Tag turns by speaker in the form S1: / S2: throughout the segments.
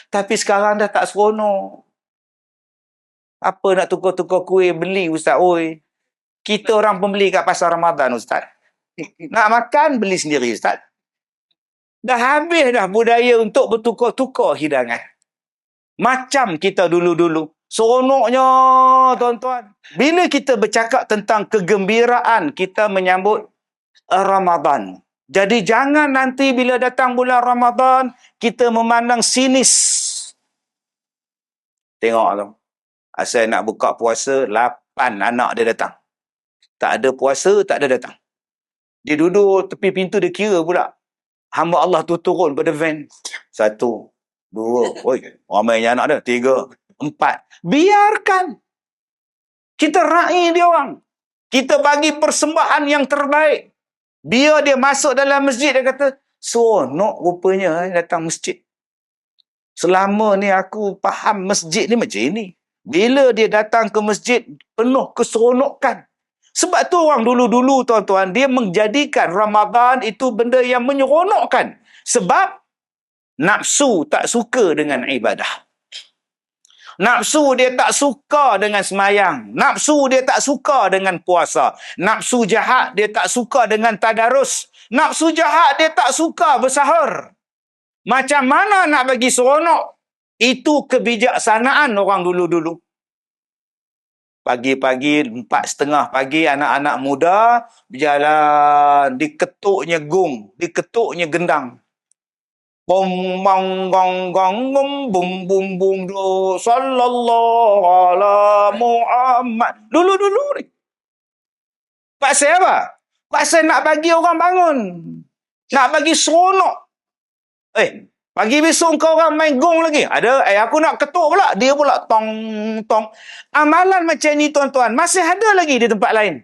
S1: Tapi sekarang dah tak seronok. Apa nak tukar-tukar kuih beli Ustaz? Oi. Kita orang pembeli kat pasar Ramadan Ustaz. Nak makan beli sendiri Ustaz. Dah habis dah budaya untuk bertukar-tukar hidangan. Macam kita dulu-dulu. Seronoknya tuan-tuan. Bila kita bercakap tentang kegembiraan kita menyambut Ramadan. Jadi jangan nanti bila datang bulan Ramadan kita memandang sinis. Tengok tu. Asal nak buka puasa 8 anak dia datang. Tak ada puasa, tak ada datang. Dia duduk tepi pintu dia kira pula. Hamba Allah tu turun pada van. 1, 2, oi, ramainya anak dia. 3, 4. Biarkan. Kita raih dia orang. Kita bagi persembahan yang terbaik. Biar dia masuk dalam masjid, dia kata, seronok rupanya datang masjid. Selama ni aku faham masjid ni macam ini. Bila dia datang ke masjid, penuh keseronokan. Sebab tu orang dulu-dulu tuan-tuan, dia menjadikan Ramadan itu benda yang menyeronokkan. Sebab nafsu tak suka dengan ibadah. Nafsu dia tak suka dengan semayang. Nafsu dia tak suka dengan puasa. Nafsu jahat dia tak suka dengan tadarus. Nafsu jahat dia tak suka bersahur. Macam mana nak bagi seronok? Itu kebijaksanaan orang dulu-dulu. Pagi-pagi, 4:30 pagi, anak-anak muda berjalan, diketuknya gong, diketuknya gendang. Bom bong gong gong bum bum bum bum do sallallahu ala Muhammad. Dulu-dulu ni. Pasal apa? Pasal nak bagi orang bangun. Nak bagi seronok. Pagi besok kau orang main gong lagi. Ada, aku nak ketuk pula. Dia pula tong, tong. Amalan macam ni tuan-tuan, masih ada lagi di tempat lain.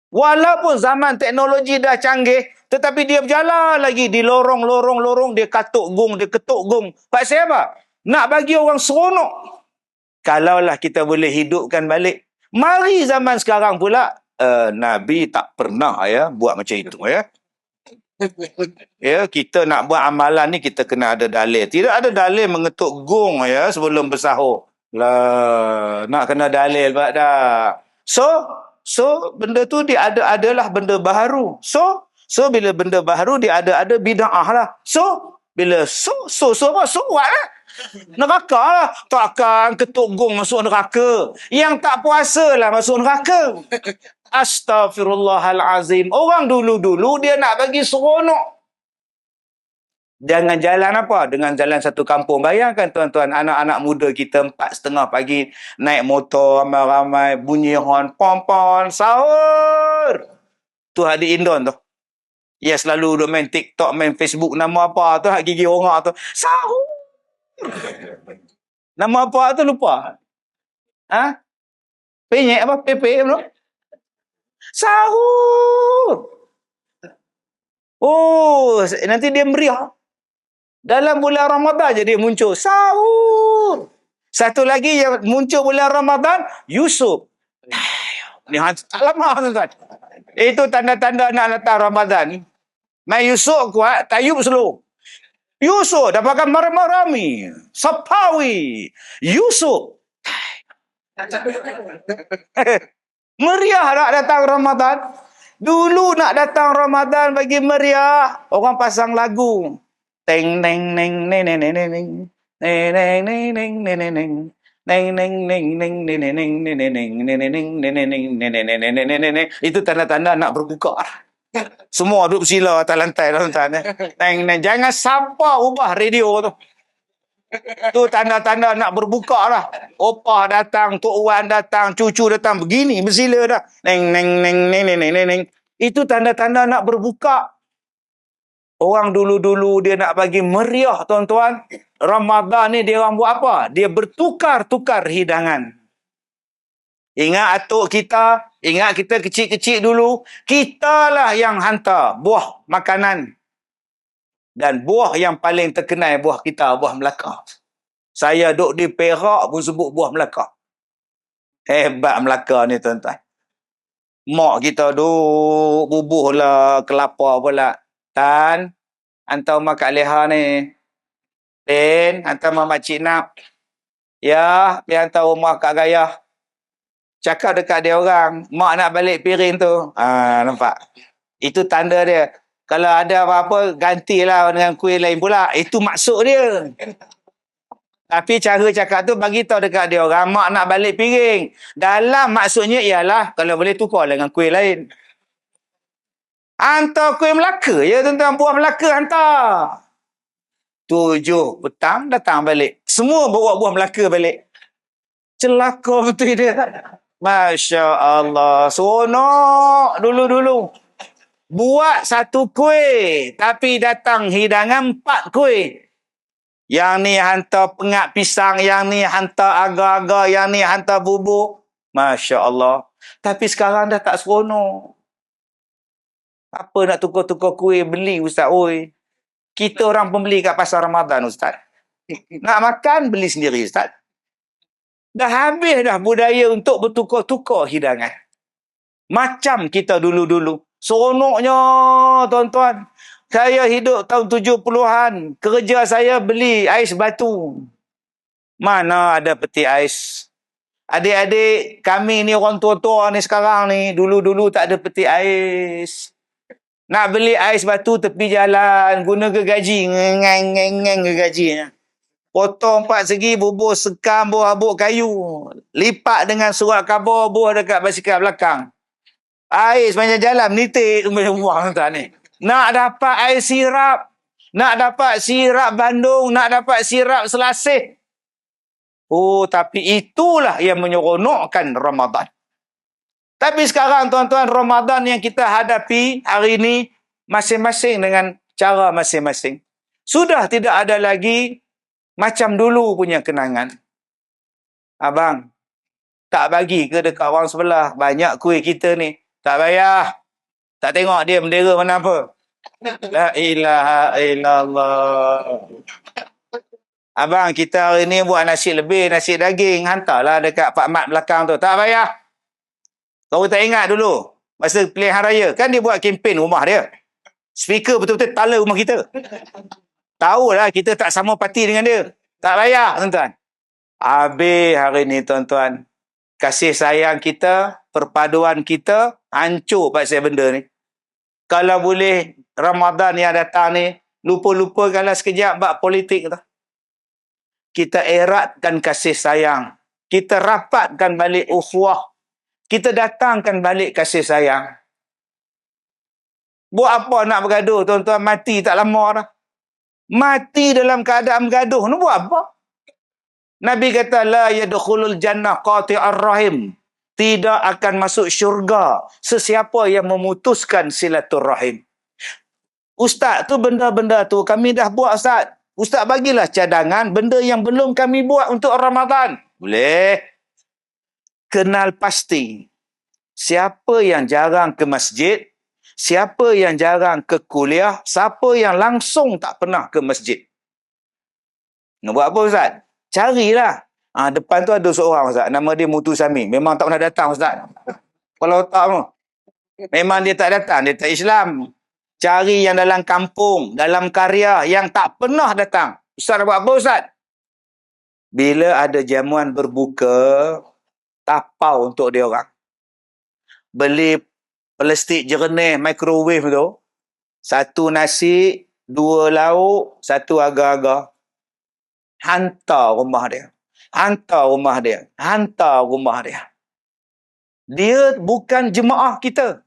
S1: Walaupun zaman teknologi dah canggih, tetapi dia berjalan lagi di lorong-lorong-lorong. Dia katuk gong, dia ketuk gong. Pasal apa? Nak bagi orang seronok. Kalaulah kita boleh hidupkan balik. Mari zaman sekarang pula, Nabi tak pernah buat macam itu. Kita nak buat amalan ni kita kena ada dalil. Tidak ada dalil mengetuk gong sebelum bersahur. Lah, nak kena dalil pak dah. So benda tu dia adalah benda baharu. So bila benda baharu dia ada bid'ah lah. So bila apa? So what lah? Neraka lah. Takkan ketuk gong masuk neraka. Yang tak puasa lah masuk neraka. Astaghfirullahalazim. Orang dulu-dulu dia nak bagi seronok. Dengan jalan apa? Dengan jalan satu kampung. Bayangkan tuan-tuan, anak-anak muda kita 4:30 pagi naik motor ramai-ramai, bunyi horn, pom-pom, sahur. Tu hadi Indon tu. Ya selalu duk main TikTok, main Facebook, nama apa tu, hak gigi orang tu. Sahur. Nama apa tu lupa. Penyek apa? Pepe belum? Sahur. Oh, nanti dia meriah. Dalam bulan Ramadan jadi muncul sahur. Satu lagi yang muncul bulan Ramadan, Yusuf. Ni tak lama tuan-tuan. Itu tanda-tanda nak datang Ramadan. Mai Yusuf kuat, Tayyub slow. Yusuf dapatkan marami, Sapawi. Yusuf. Meriah nak datang Ramadan. Dulu nak datang Ramadan bagi meriah, orang pasang lagu. Teng neng neng neng neng neng neng neng neng neng neng neng neng neng neng. Itu tanda-tanda nak berbuka. Semua duduk bersila atas lantai tuan-tuan. Jangan sampai ubah radio tu. Tu tanda-tanda nak berbuka lah. Opah datang, Tok Wan datang, cucu datang, begini bersila dah. Neng neng neng neng neng neng neng. Itu tanda-tanda nak berbuka. Orang dulu-dulu dia nak bagi meriah tuan-tuan. Ramadan ni dia orang buat apa? Dia bertukar-tukar hidangan. Ingat atuk kita, ingat kita kecil-kecil dulu, kitalah yang hantar buah makanan. Dan buah yang paling terkenal buah kita, buah Melaka. Saya duduk di Perak pun sebut buah Melaka. Hebat Melaka ni tuan-tuan. Mak kita duduk bubuh lah kelapa pula. Tan, hantar mak Kak Leha ni. Len, hantar Mak Cik Nak. Ya, pergi hantar rumah Kak Gayah. Cakap dekat dia orang, mak nak balik piring tu. Nampak? Itu tanda dia. Kalau ada apa-apa, gantilah dengan kuih lain pula. Itu maksud dia. Tapi cara cakap tu bagi tahu dekat dia orang, mak nak balik piring. Dalam maksudnya ialah, kalau boleh tukar dengan kuih lain. Hantar kuih Melaka je, tuan-tuan. Buah Melaka hantar. 7 petang, datang balik. Semua bawa buah Melaka balik. Celaka betul dia. Masya Allah. Seronok dulu-dulu. Buat satu kuih. Tapi datang hidangan 4 kuih. Yang ni hantar pengak pisang. Yang ni hantar agar-agar. Yang ni hantar bubuk. Masya Allah. Tapi sekarang dah tak seronok. Apa nak tukar-tukar kuih beli Ustaz? Oi. Kita orang pembeli kat pasar Ramadan Ustaz. Nak makan beli sendiri Ustaz. Dah habis dah budaya untuk bertukar-tukar hidangan. Macam kita dulu-dulu. Seronoknya, tuan-tuan. Saya hidup tahun 70-an. Kerja saya beli ais batu. Mana ada peti ais. Adik-adik kami ni, orang tua-tua ni sekarang ni, dulu-dulu tak ada peti ais. Nak beli ais batu tepi jalan, guna gergaji. Ngeng-ngeng gergajinya. Potong 4 segi, bubur sekam, buah habuk kayu. Lipat dengan surat khabar, buah dekat basikal belakang. Air sepanjang jalan, menitik buang tuan ni. Nak dapat air sirap, nak dapat sirap Bandung, nak dapat sirap Selasih. Oh, tapi itulah yang menyeronokkan Ramadan. Tapi sekarang tuan-tuan, Ramadan yang kita hadapi hari ini, masing-masing dengan cara masing-masing. Sudah tidak ada lagi macam dulu punya kenangan. Abang, tak bagi ke dekat orang sebelah? Banyak kuih kita ni. Tak payah. Tak tengok dia bendera mana apa. La ilaha illallah. Abang, kita hari ni buat nasi lebih, nasi daging. Hantarlah dekat Pak Mat belakang tu. Tak payah. Kau tak ingat dulu? Masa pilihan raya. Kan dia buat kempen rumah dia. Speaker betul-betul tala rumah kita. Tahulah kita tak sama parti dengan dia. Tak payah, tuan-tuan. Habis hari ni, tuan-tuan. Kasih sayang kita, perpaduan kita, hancur pasal benda ni. Kalau boleh, Ramadan yang datang ni, lupa-lupakanlah sekejap bab politik tu. Kita eratkan kasih sayang. Kita rapatkan balik ukhuwah. Kita datangkan balik kasih sayang. Buat apa nak bergaduh, tuan-tuan? Mati tak lama dah. Mati dalam keadaan bergaduh ni buat apa? Nabi kata, la yadkhulul jannah qati'ar rahim. Tidak akan masuk syurga sesiapa yang memutuskan silaturrahim. Ustaz tu benda-benda tu kami dah buat Ustaz. Ustaz bagilah cadangan benda yang belum kami buat untuk Ramadan. Boleh. Kenal pasti. Siapa yang jarang ke masjid, siapa yang jarang ke kuliah, siapa yang langsung tak pernah ke masjid. Nak buat apa Ustaz? Carilah. Depan tu ada seorang Ustaz, nama dia Mutu Sami. Memang tak pernah datang Ustaz. Kalau tak tu, memang dia tak datang, dia tak Islam. Cari yang dalam kampung, dalam karya, yang tak pernah datang. Ustaz nak buat apa Ustaz? Bila ada jamuan berbuka, tapau untuk dia orang. Beli plastik jernih microwave tu, 1 nasi, 2 lauk, 1 agar-agar. Hantar rumah dia. Hantar rumah dia. Hantar rumah dia. Dia bukan jemaah kita.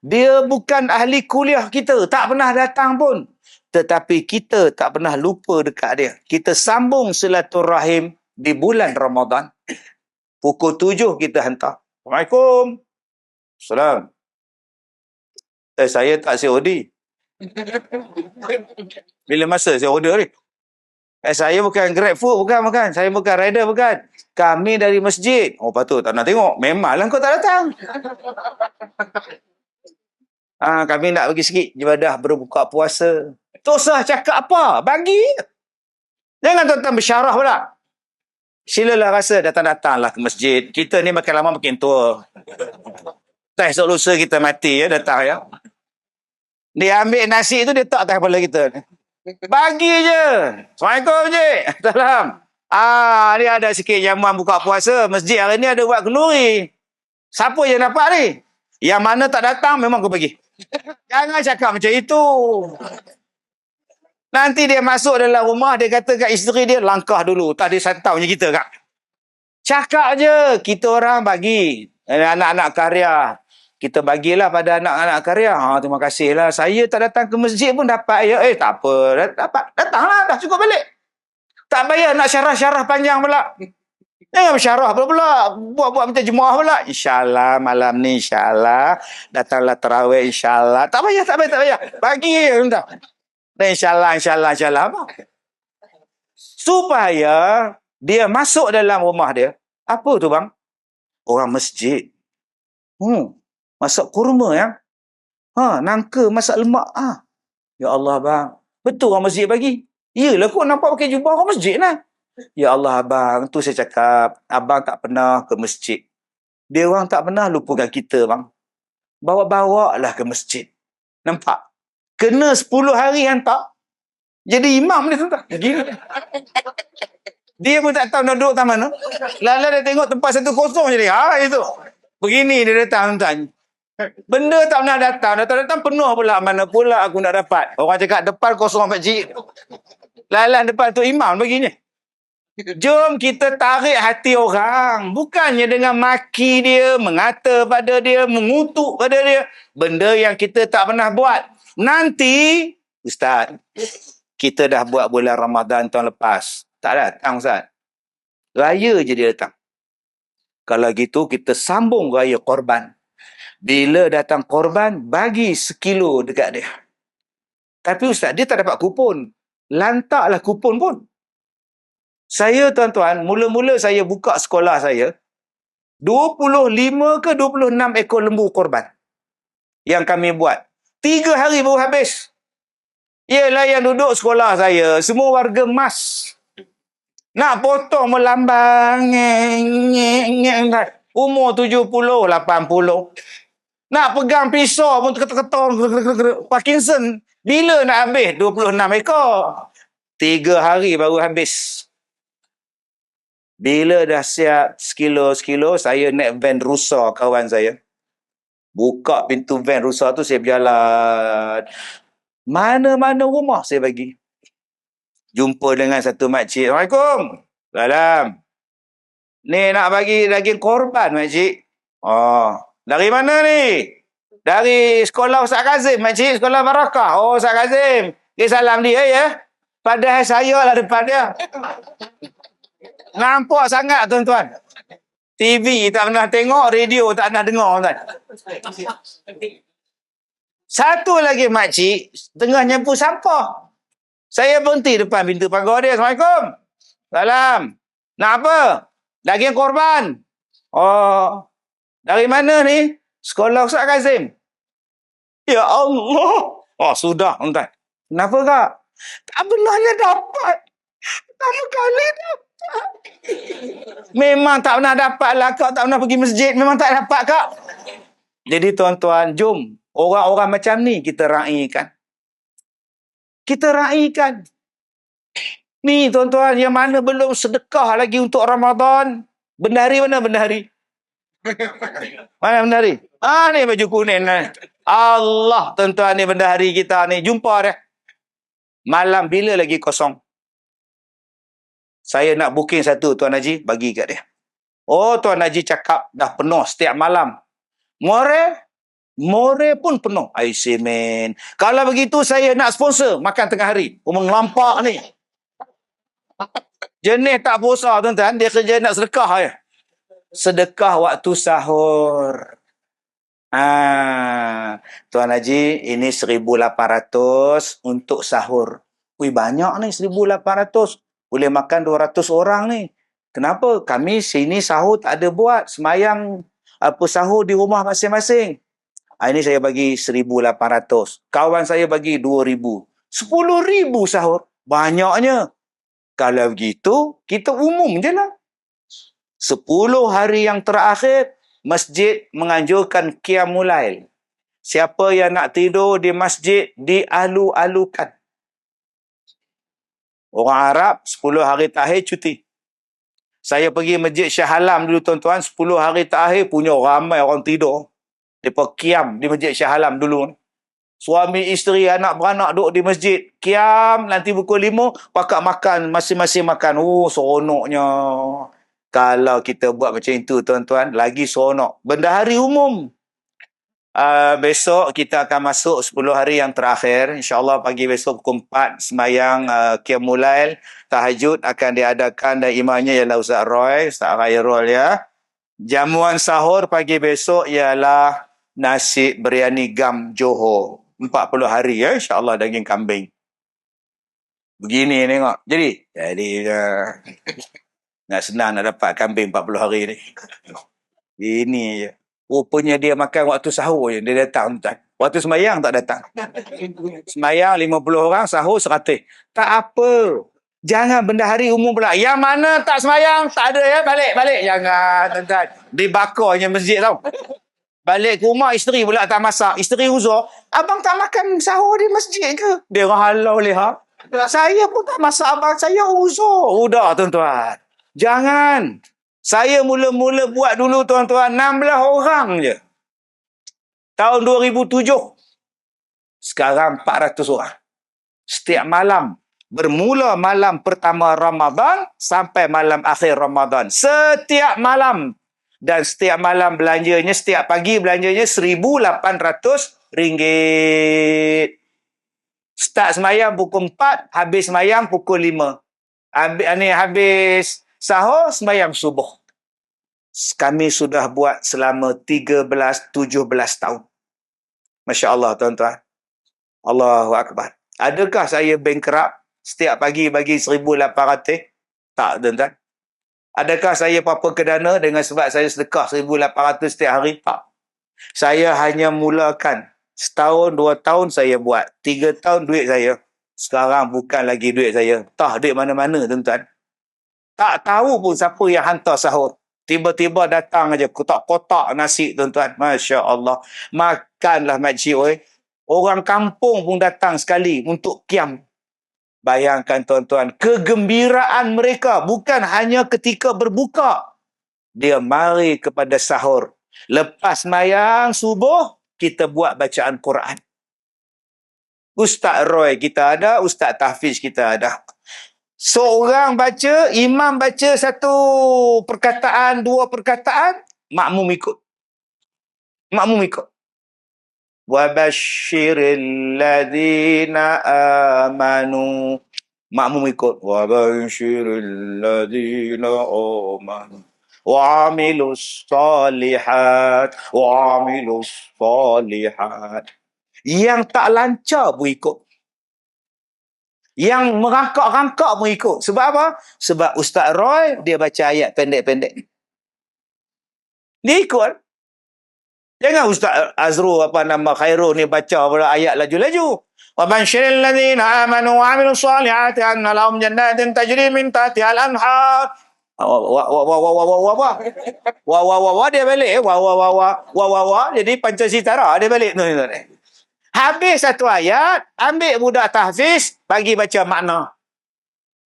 S1: Dia bukan ahli kuliah kita. Tak pernah datang pun. Tetapi kita tak pernah lupa dekat dia. Kita sambung silaturahim di bulan Ramadan. Pukul 7 kita hantar. Assalamualaikum. Salam. Saya tak COD. Bila masa saya order ni? Saya bukan Grab Food, bukan. Saya bukan rider, bukan. Kami dari masjid. Oh, patut tak nak tengok. Memanglah kau tak datang. Kami nak bagi sikit ibadah berbuka puasa. Tak usah cakap apa. Bagi. Jangan tuan-tuan bersyarah pula. Silalah rasa datang-datanglah ke masjid. Kita ni makin lama makin tua. Tak esok lusa kita mati ya, datang ya. Dia ambil nasi tu, dia tak atas kepala kita. Bagi je. Assalamualaikum, Cik. Salam. Ni ada sikit jamuan buka puasa. Masjid hari ni ada buat kenduri. Siapa yang dapat ni? Yang mana tak datang, memang aku bagi. Jangan cakap macam itu. Nanti dia masuk dalam rumah, dia kata kat isteri dia, langkah dulu. Tak ada santau macam kita, Kak. Cakap je. Kita orang bagi. Anak-anak karya. Kita bagilah pada anak-anak karya. Terima kasihlah. Saya tak datang ke masjid pun dapat. Ya. Tak apa. Dapat. Datanglah. Dah cukup balik. Tak payah nak syarah-syarah panjang pula. Jangan bersyarah pula. Buat-buat macam jemaah pula. InsyaAllah malam ni insyaAllah. Datanglah tarawih insyaAllah. Tak payah. Bagi je. Dan insyaAllah. Apa? Supaya dia masuk dalam rumah dia. Apa tu bang? Orang masjid. Masak kurma ya. Nangka masak lemak. Ya Allah bang. Betul orang masjid bagi. Iyalah kau nampak pakai jubah orang masjid lah. Ya Allah abang, tu saya cakap, abang tak pernah ke masjid. Dia orang tak pernah lupakan kita bang. Bawa-bawa lah ke masjid. Nampak? Kena 10 hari hantar. Jadi imam ni tuan-tuan. Dia pun tak tahu nak duduk tak mana. Lala dia tengok tempat satu kosong jadi. Itu. Begini dia datang tuan. Benda tak pernah datang penuh pula. Mana pula aku nak dapat. Orang cakap depan kosong makcik. Lalan depan tu imam begini. Jom kita tarik hati orang. Bukannya dengan maki dia, mengata pada dia, mengutuk pada dia. Benda yang kita tak pernah buat. Nanti, Ustaz, kita dah buat bulan Ramadan tahun lepas. Tak datang, Ustaz. Raya je dia datang. Kalau gitu, kita sambung raya korban. Bila datang korban, bagi 1 kilo dekat dia. Tapi Ustaz, dia tak dapat kupon. Lantaklah kupon pun. Saya tuan-tuan, mula-mula saya buka sekolah saya, 25 ke 26 ekor lembu korban yang kami buat. 3 hari baru habis. Ialah yang duduk sekolah saya, semua warga mas. Nak potong melambang. Umur 70, 80. Nak pegang pisau pun ketok-ketok. Parkinson. Bila nak habis? 26 ekor. 3 hari baru habis. Bila dah siap sekilo, saya naik van rusa kawan saya. Buka pintu van rusa tu, saya berjalan. Mana-mana rumah saya bagi. Jumpa dengan satu makcik. Assalamualaikum. Salam. Ni nak bagi daging korban makcik. Dari mana ni? Dari sekolah Ustaz Kazim makcik. Sekolah Barakah. Ustaz Kazim. Salam dia ya. Padahal saya lah depan dia. Nampak sangat tuan-tuan. TV tak pernah tengok, radio tak pernah dengar tuan. Satu lagi makcik tengah nyapu sampah. Saya berhenti depan pintu pagar dia. Assalamualaikum. Salam. Nak apa? Daging korban. Dari mana ni? Sekolah Ustaz Kazim. Ya Allah. Sudah tuan. Kenapa kak? Tak pernahnya dapat. Pertama kali dapat. Memang tak pernah dapat lah kak. Tak pernah pergi masjid. Memang tak dapat kak. Jadi tuan-tuan, jom. Orang-orang macam ni kita raikan. Kita raikan. Ni tuan-tuan, yang mana belum sedekah lagi untuk Ramadan. Bendahari mana bendahari? Mana bendahari? Ni baju kuning ni. Allah tuan-tuan ni bendahari kita ni. Jumpa dia. Malam bila lagi kosong? Saya nak booking satu Tuan Haji, bagi kat dia. Tuan Haji cakap dah penuh setiap malam. More pun penuh. I say man. Kalau begitu saya nak sponsor makan tengah hari. Menglampak ni. Jenis tak puasa tuan-tuan. Dia kerja nak sedekah je. Sedekah waktu sahur. Tuan Haji, ini 1,800 untuk sahur. Banyak ni 1,800. Boleh makan 200 orang ni. Kenapa? Kami sini sahur tak ada buat. Semayang sahur di rumah masing-masing. Ini saya bagi 1,800. Kawan saya bagi 2,000. 10,000 sahur. Banyaknya. Kalau begitu, kita umum je lah. 10 hari yang terakhir, masjid menganjurkan Qiyamul Lail. Siapa yang nak tidur di masjid, dialu-alukan. Orang Arab 10 hari terakhir cuti. Saya pergi Masjid Shah Alam dulu tuan-tuan, 10 hari terakhir punya ramai orang tidur. Mereka kiam di Masjid Shah Alam dulu. Suami, isteri, anak beranak duduk di masjid. Kiam, nanti pukul 5, pakat makan, masing-masing makan. Oh, seronoknya. Kalau kita buat macam itu, tuan-tuan, lagi seronok. Bendahari umum. Besok kita akan masuk 10 hari yang terakhir. InsyaAllah pagi besok pukul 4 semayang Qiyamul Lail. Tahajud akan diadakan dan imamnya ialah Ustaz Roy, Ustaz Khairul ya. Jamuan sahur pagi besok ialah nasi biryani gam Johor. 40 hari ya, insyaAllah daging kambing. Begini tengok. Jadi nak senang nak dapat kambing 40 hari ni. Ini je. Rupanya dia makan waktu sahur je. Dia datang tuan. Waktu semayang tak datang. Semayang 50 orang, sahur 100. Tak apa. Jangan bendahari umum pula. Yang mana tak semayang, tak ada ya. Balik. Jangan tuan-tuan. Dibakarnya masjid tau. Balik ke rumah, isteri pula tak masak. Isteri uzur. Abang tak makan sahur di masjid ke? Dia halau lihat. Saya pun tak masak, abang saya uzur. Udah tuan-tuan. Jangan. Saya mula-mula buat dulu tuan-tuan 16 orang je. Tahun 2007. Sekarang 400 orang. Setiap malam. Bermula malam pertama Ramadan sampai malam akhir Ramadan. Setiap malam. Dan setiap malam belanjanya, setiap pagi belanjanya RM1,800. Start semayang pukul 4, habis semayang pukul 5. Habis sahur, semayang subuh. Kami sudah buat selama 13-17 tahun. Masya Allah tuan-tuan. Allahu Akbar. Adakah saya bankrupt setiap pagi bagi 1,800? Tak tuan-tuan. Adakah saya apa-apa ke dana dengan sebab saya sedekah 1,800 setiap hari? Tak. Saya hanya mulakan. Setahun, 2 tahun saya buat. 3 tahun duit saya. Sekarang bukan lagi duit saya. Tak duit mana-mana tuan-tuan. Tak tahu pun siapa yang hantar sahur. Tiba-tiba datang aja kotak-kotak nasi tuan-tuan. Masya Allah. Makanlah makcik oi. Orang kampung pun datang sekali untuk kiam. Bayangkan tuan-tuan, kegembiraan mereka bukan hanya ketika berbuka. Dia mari kepada sahur. Lepas mayang subuh, kita buat bacaan Quran. Ustaz Roy kita ada, Ustaz Tahfiz kita ada. Seorang baca, imam baca satu perkataan, 2 perkataan, makmum ikut. Makmum ikut. Wabashiril ladhina amanu. Makmum ikut. Wabashiril ladhina amanu. Wa'amilus salihat. Wa'amilus salihat. Yang tak lancar pun ikut. Yang merangkak-rangkak pun ikut. Sebab apa? Sebab Ustaz Roy, dia baca ayat pendek-pendek. Dia ikut. Jangan Ustaz Azrul Khairul ni baca pula ayat laju-laju. Wa banshiril ladzina amanu wa 'amilus solihati anna lahum jannatin tajri min tahtiha al-anhar. Wah dia balik. Wah jadi Pancasitara dia balik tu. Habis satu ayat, ambil budak tahfiz, bagi baca makna.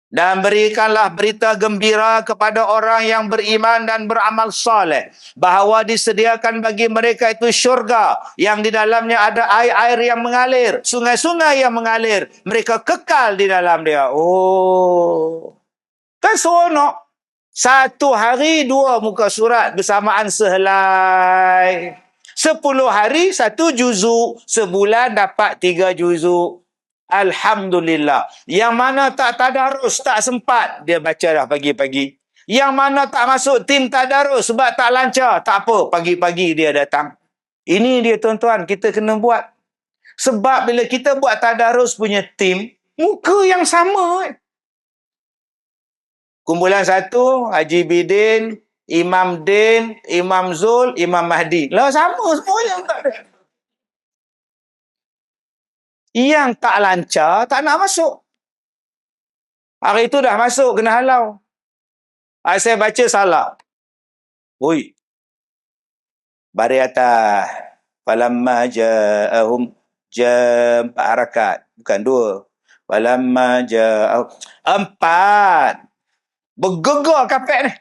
S1: Dan berikanlah berita gembira kepada orang yang beriman dan beramal soleh, bahawa disediakan bagi mereka itu syurga yang di dalamnya ada air-air yang mengalir, sungai-sungai yang mengalir. Mereka kekal di dalam dia. Oh, kan seronok. 1 hari 2 muka surat bersamaan sehelai. 10 hari 1 juzuk. Sebulan dapat 3 juzuk. Alhamdulillah. Yang mana tak tadarus, tak sempat, dia baca dah pagi-pagi. Yang mana tak masuk tim tadarus sebab tak lancar, tak apa, pagi-pagi dia datang. Ini dia tuan-tuan, kita kena buat. Sebab bila kita buat tadarus punya tim, muka yang sama. Kumpulan 1, Haji Bidin, Imam Din, Imam Zul, Imam Mahdi. Lah sama semua yang tak ada. Yang tak lancar, tak nak masuk. Hari itu dah masuk, kena halau. Saya baca salah. Oi. Bari atas. Falamma ja'ahum jam 4 rakaat. Bukan 2. Walamma ja'a. Empat. Bergegar kapek ni.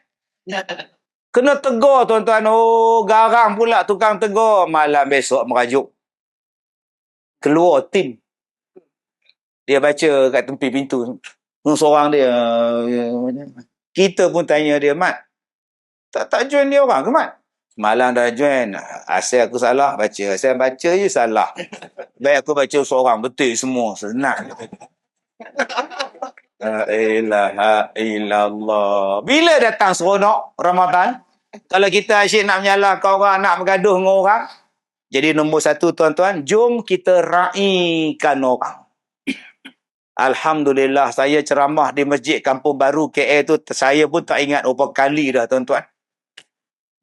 S1: Kena tegur tuan-tuan. Oh, garang pula tukang tegur. Malam besok merajuk. Keluar tim. Dia baca kat tepi pintu. Seorang dia. Kita pun tanya dia, Mat, tak join dia orang ke, Mat? Malam dah join. Asal aku salah baca. Asal baca je salah. Baik aku baca seorang. Betul semua. Senang. La ilaha illallah. Bila datang seronok Ramadan? Kalau kita asyik nak menyalahkan orang, nak bergaduh dengan orang. Jadi nombor satu tuan-tuan, jom kita raikan orang. Alhamdulillah, saya ceramah di Masjid Kampung Baru KL tu, saya pun tak ingat berapa kali dah tuan-tuan.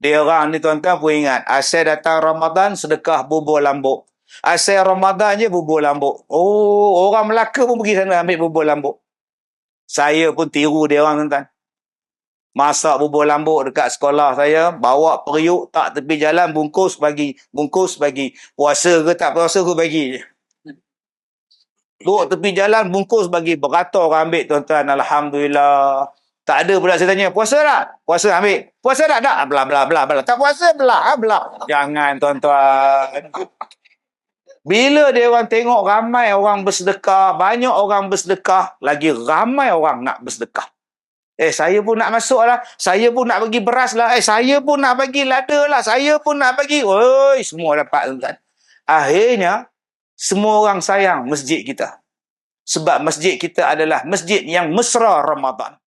S1: Dia orang ni tuan-tuan pun ingat, asal datang Ramadan, sedekah bubur lambuk. Asal Ramadan je bubur lambuk. Oh, orang Melaka pun pergi sana ambil bubur lambuk. Saya pun tiru dia orang tuan-tuan. Masak bubur lambuk dekat sekolah saya, bawa periuk tak tepi jalan, bungkus bagi. Puasa ke tak puasa aku bagi. Duduk tepi jalan, bungkus bagi. Beratur orang ambil tuan-tuan. Alhamdulillah. Tak ada pula saya tanya, puasa tak? Puasa ambil. Puasa tak? Tak. Belah, belah, belah, belah. Tak puasa, belah, belah. Jangan tuan-tuan. Bila dia orang tengok ramai orang bersedekah, banyak orang bersedekah, lagi ramai orang nak bersedekah. Saya pun nak masuk lah. Saya pun nak bagi beras lah. Saya pun nak bagi lada lah. Saya pun nak bagi. Oi, semua dapat tuan-tuan. Akhirnya, semua orang sayang masjid kita. Sebab masjid kita adalah masjid yang mesra Ramadan.